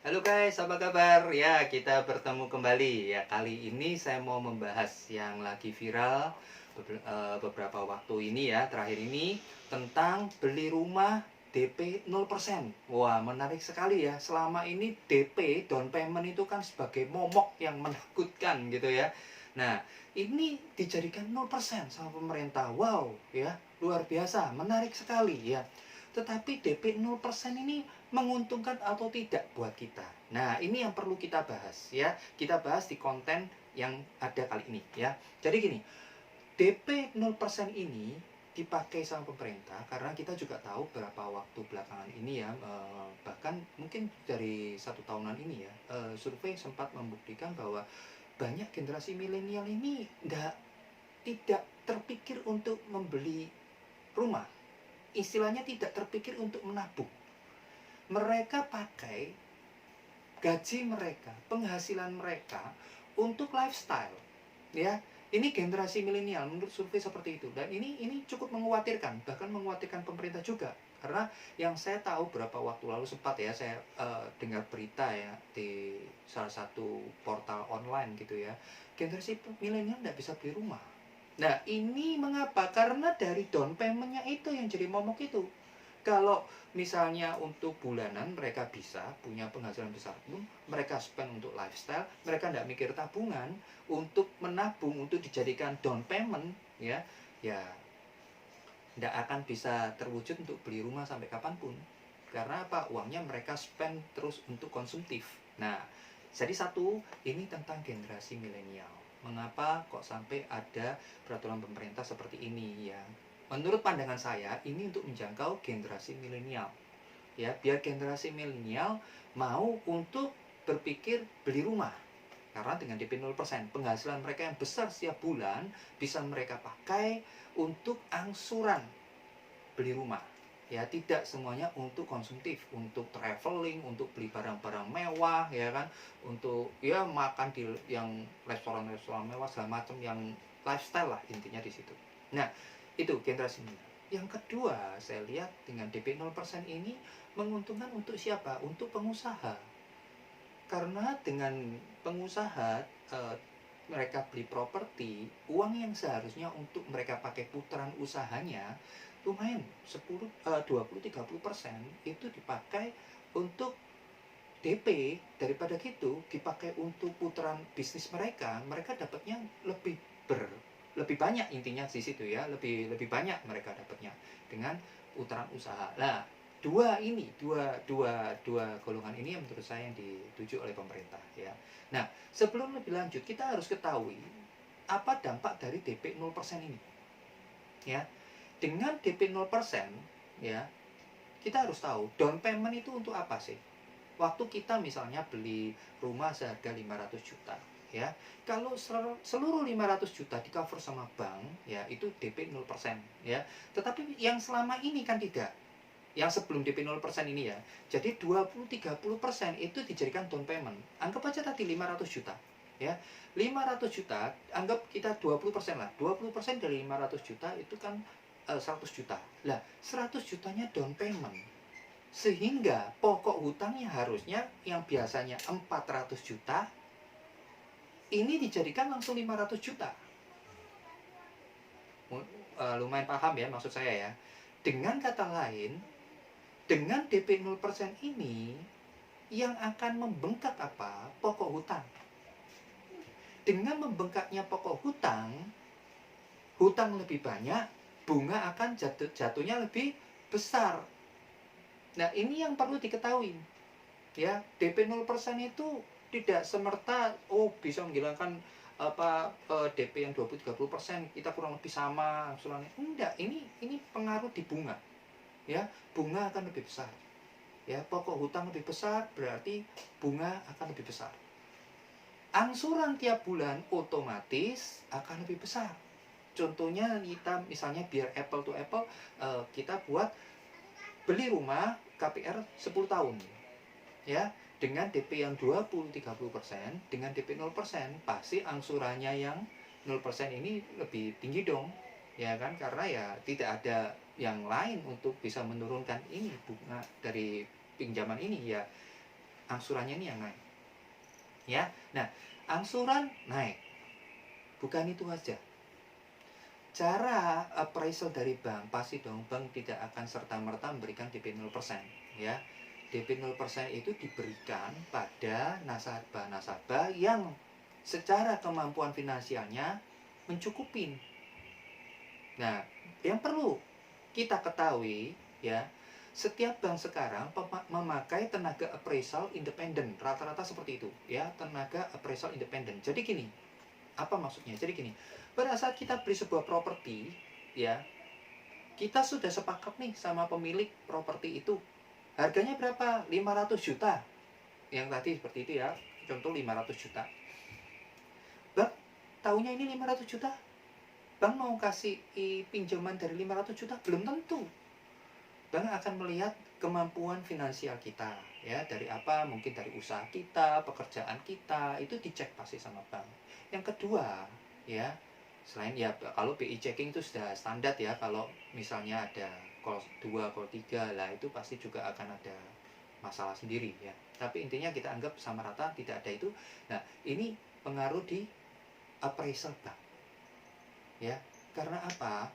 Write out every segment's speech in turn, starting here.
Halo guys, apa kabar? Ya, kita bertemu kembali. Ya, kali ini saya mau membahas yang lagi viral beberapa waktu ini ya, terakhir ini tentang beli rumah DP 0%. Wah, menarik sekali ya. Selama ini DP, down payment itu kan sebagai momok yang menakutkan gitu ya. Nah, ini dijadikan 0% sama pemerintah. Wow, ya, luar biasa, menarik sekali ya. Tetapi DP 0% ini menguntungkan atau tidak buat kita? Nah, ini yang perlu kita bahas ya. Kita bahas di konten yang ada kali ini ya. Jadi gini, DP 0% ini dipakai sama pemerintah karena kita juga tahu beberapa waktu belakangan ini ya, bahkan mungkin dari 1 tahunan ini ya, survei sempat membuktikan bahwa banyak generasi milenial ini tidak terpikir untuk membeli rumah, istilahnya tidak terpikir untuk menabung. Mereka pakai gaji mereka, penghasilan mereka untuk lifestyle. Ya, ini generasi milenial menurut survei seperti itu. Dan ini cukup mengkhawatirkan, bahkan mengkhawatirkan pemerintah juga. Karena yang saya tahu beberapa waktu lalu sempat ya saya dengar berita ya di salah satu portal online gitu ya. Generasi milenial tidak bisa beli rumah. Nah, ini mengapa? Karena dari down payment-nya itu yang jadi momok itu. Kalau misalnya untuk bulanan mereka bisa punya penghasilan besar pun mereka spend untuk lifestyle, mereka tidak mikir tabungan untuk menabung untuk dijadikan down payment ya, ya tidak akan bisa terwujud untuk beli rumah sampai kapanpun. Karena apa? Uangnya mereka spend terus untuk konsumtif. Nah, jadi satu, ini tentang generasi milenial. Mengapa kok sampai ada peraturan pemerintah seperti ini ya? Menurut pandangan saya, ini untuk menjangkau generasi milenial. Ya, biar generasi milenial mau untuk berpikir beli rumah. Karena dengan DP 0%, penghasilan mereka yang besar setiap bulan bisa mereka pakai untuk angsuran beli rumah. Ya, tidak semuanya untuk konsumtif, untuk traveling, untuk beli barang-barang mewah ya kan, untuk ya makan di yang restoran-restoran mewah segala macam, yang lifestyle lah intinya di situ. Nah, itu generasi milenial. Yang kedua, saya lihat dengan DP 0% ini menguntungkan untuk siapa? Untuk pengusaha. Karena dengan pengusaha, eh, mereka beli properti, uang yang seharusnya untuk mereka pakai putaran usahanya lumayan 10, 20-30% itu dipakai untuk DP. Daripada gitu dipakai untuk putaran bisnis mereka, mereka dapatnya lebih banyak, intinya di situ ya, lebih banyak mereka dapatnya dengan putaran usaha. Nah, dua golongan ini yang menurut saya yang dituju oleh pemerintah ya. Nah, sebelum lebih lanjut kita harus ketahui apa dampak dari DP 0% ini ya. Dengan DP 0% ya, kita harus tahu down payment itu untuk apa sih. Waktu kita misalnya beli rumah seharga 500 juta ya, kalau seluruh 500 juta di cover sama bank ya, itu DP 0% ya. Tetapi yang selama ini kan tidak, yang sebelum DP 0% ini ya. Jadi 20-30% itu dijadikan down payment. Anggap aja tadi 500 juta. Ya. 500 juta, anggap kita 20% lah. 20% dari 500 juta itu kan 100 juta. Lah, 100 jutanya down payment. Sehingga pokok hutangnya harusnya yang biasanya 400 juta ini dijadikan langsung 500 juta. Lumayan paham ya maksud saya ya. Dengan kata lain, dengan DP 0% ini yang akan membengkak apa? Pokok hutang. Dengan membengkaknya pokok hutang, hutang lebih banyak, bunga akan jatuhnya lebih besar. Nah, ini yang perlu diketahui. Ya, DP 0% itu tidak semerta bisa menghilangkan DP yang 20-30%, kita kurang lebih sama angsurannya. Enggak, ini pengaruh di bunga. Ya, bunga akan lebih besar. Ya, pokok hutang lebih besar berarti bunga akan lebih besar. Angsuran tiap bulan otomatis akan lebih besar. Contohnya kita misalnya biar apple to apple, kita buat beli rumah KPR 10 tahun ya, dengan DP yang 20-30%, dengan DP 0%, pasti angsurannya yang 0% ini lebih tinggi dong ya kan, karena ya tidak ada yang lain untuk bisa menurunkan ini bunga dari pinjaman ini ya. angsurannya ini yang naik. Ya. Nah, angsuran naik. Bukan itu aja. Cara appraisal dari bank, pasti dong bank tidak akan serta-merta memberikan DP 0%, ya. DP 0% itu diberikan pada nasabah-nasabah yang secara kemampuan finansialnya mencukupin. Nah, yang perlu kita ketahui, ya, setiap bank sekarang memakai tenaga appraisal independen, rata-rata seperti itu, ya, tenaga appraisal independen. Jadi gini, apa maksudnya? Jadi gini, pada saat kita beli sebuah properti, ya, kita sudah sepakat nih sama pemilik properti itu. Harganya berapa? 500 juta. Yang tadi seperti itu ya, contoh 500 juta. Bang, taunya ini 500 juta. Bang mau kasih pinjaman dari 500 juta? Belum tentu. Bank akan melihat kemampuan finansial kita, ya, dari apa, mungkin dari usaha kita, pekerjaan kita, itu dicek pasti sama bank. Yang kedua, ya, selain ya kalau BI checking itu sudah standar ya, kalau misalnya ada call 2, call 3 lah, itu pasti juga akan ada masalah sendiri ya. Tapi intinya kita anggap sama rata, tidak ada itu. Nah, ini pengaruh di appraisal bank. Ya, karena apa?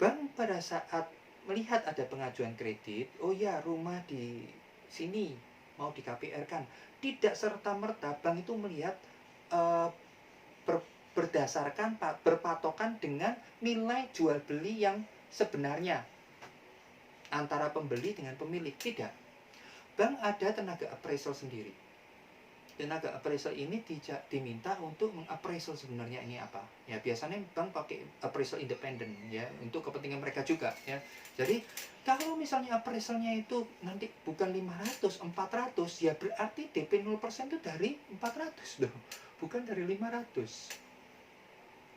Bank pada saat melihat ada pengajuan kredit, oh ya, rumah di sini mau di KPR kan, tidak serta-merta bank itu melihat uh, berdasarkan berpatokan dengan nilai jual beli yang sebenarnya antara pembeli dengan pemilik. Tidak. Bank ada tenaga appraisal sendiri. Tenaga appraisal ini diminta untuk mengappraisal sebenarnya ini apa. Ya, biasanya bank pakai appraisal independen ya, untuk kepentingan mereka juga ya. Jadi kalau misalnya appraisalnya itu nanti bukan 500, 400, ya berarti DP 0% itu dari 400 loh, bukan dari 500.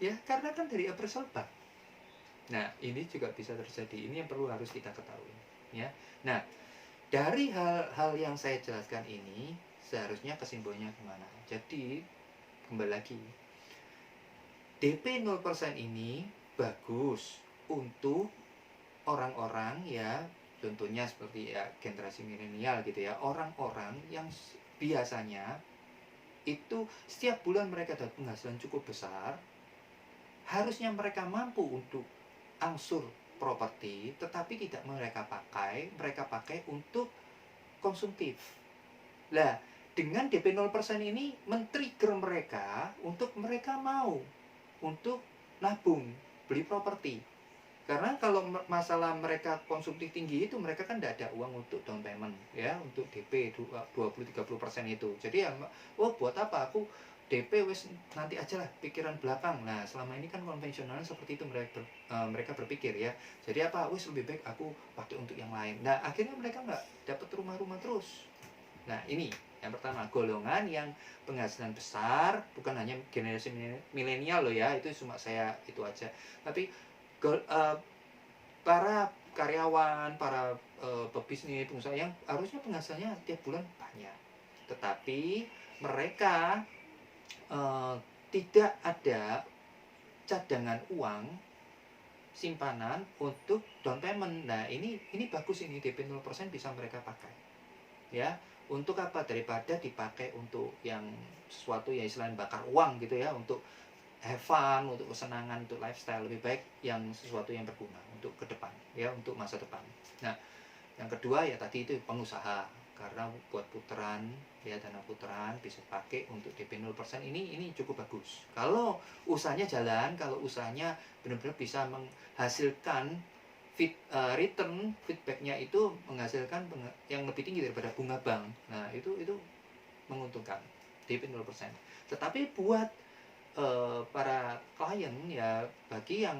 Ya, karena kan dari appraisal bank. Nah, ini juga bisa terjadi. Ini yang perlu harus kita ketahui ya. Nah, dari hal-hal yang saya jelaskan ini, seharusnya kesimpulannya kemana? Jadi, kembali lagi, DP 0% ini bagus untuk orang-orang ya, contohnya seperti ya generasi milenial gitu ya, orang-orang yang biasanya itu setiap bulan mereka dapat penghasilan cukup besar, harusnya mereka mampu untuk angsur properti, tetapi tidak mereka pakai untuk konsumtif. Lah, dengan DP 0% ini men-trigger mereka untuk mereka mau untuk nabung, beli properti. Karena kalau masalah mereka konsumtif tinggi itu, mereka kan tidak ada uang untuk down payment ya, untuk DP 20-30% itu. Jadi ya, oh buat apa aku DP wes nanti aja lah, pikiran belakang. Nah, selama ini kan konvensional seperti itu mereka berpikir ya. Jadi apa, wes lebih baik aku pakai untuk yang lain. Nah, akhirnya mereka nggak dapat rumah-rumah terus. Nah, ini yang pertama, golongan yang penghasilan besar, bukan hanya generasi milenial loh ya, itu cuma saya itu aja. Tapi para karyawan, para pebisnis, pengusaha yang harusnya penghasilannya tiap bulan banyak, tetapi mereka tidak ada cadangan uang simpanan untuk down payment. Nah, ini bagus, ini DP 0% bisa mereka pakai. Ya, untuk apa? Daripada dipakai untuk yang sesuatu ya istilahnya bakar uang gitu ya, untuk have fun, untuk kesenangan, untuk lifestyle. Lebih baik yang sesuatu yang berguna untuk ke depan ya, untuk masa depan. Nah, yang kedua ya tadi itu pengusaha, karena buat putaran ya, dana putaran bisa pakai untuk DP 0%, ini cukup bagus. Kalau usahanya jalan, kalau usahanya benar-benar bisa menghasilkan return, feedbacknya itu menghasilkan yang lebih tinggi daripada bunga bank. Nah, itu menguntungkan DP 0%. Tetapi buat para klien ya, bagi yang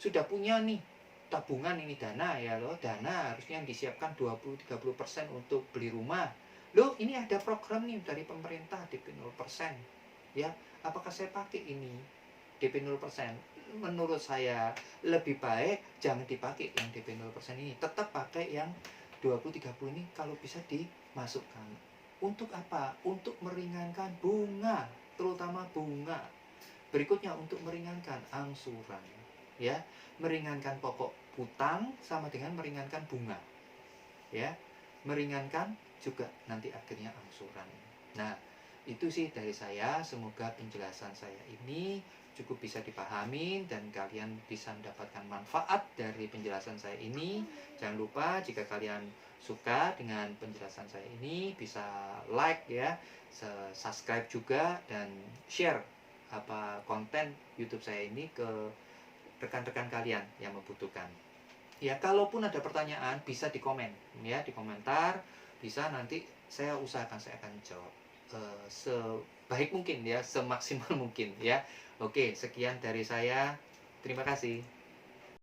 sudah punya nih tabungan, ini dana ya loh, dana harusnya yang disiapkan 20-30% untuk beli rumah. Loh, ini ada program nih dari pemerintah DP 0%. Ya, apakah saya pakai ini DP 0%? Menurut saya lebih baik jangan dipakai yang DP 0% ini. Tetap pakai yang 20-30 ini kalau bisa dimasukkan. Untuk apa? Untuk meringankan bunga, terutama bunga. Berikutnya untuk meringankan angsuran, ya, meringankan pokok hutang sama dengan meringankan bunga, ya, meringankan juga nanti akhirnya angsuran. Nah, itu sih dari saya. Semoga penjelasan saya ini cukup bisa dipahami dan kalian bisa mendapatkan manfaat dari penjelasan saya ini. Jangan lupa jika kalian suka dengan penjelasan saya ini bisa like ya, subscribe juga dan share konten YouTube saya ini ke rekan-rekan kalian yang membutuhkan. Ya, kalaupun ada pertanyaan bisa di komen ya, di komentar bisa, nanti saya usahakan saya akan jawab sebaik mungkin ya, semaksimal mungkin ya. Oke, sekian dari saya. Terima kasih.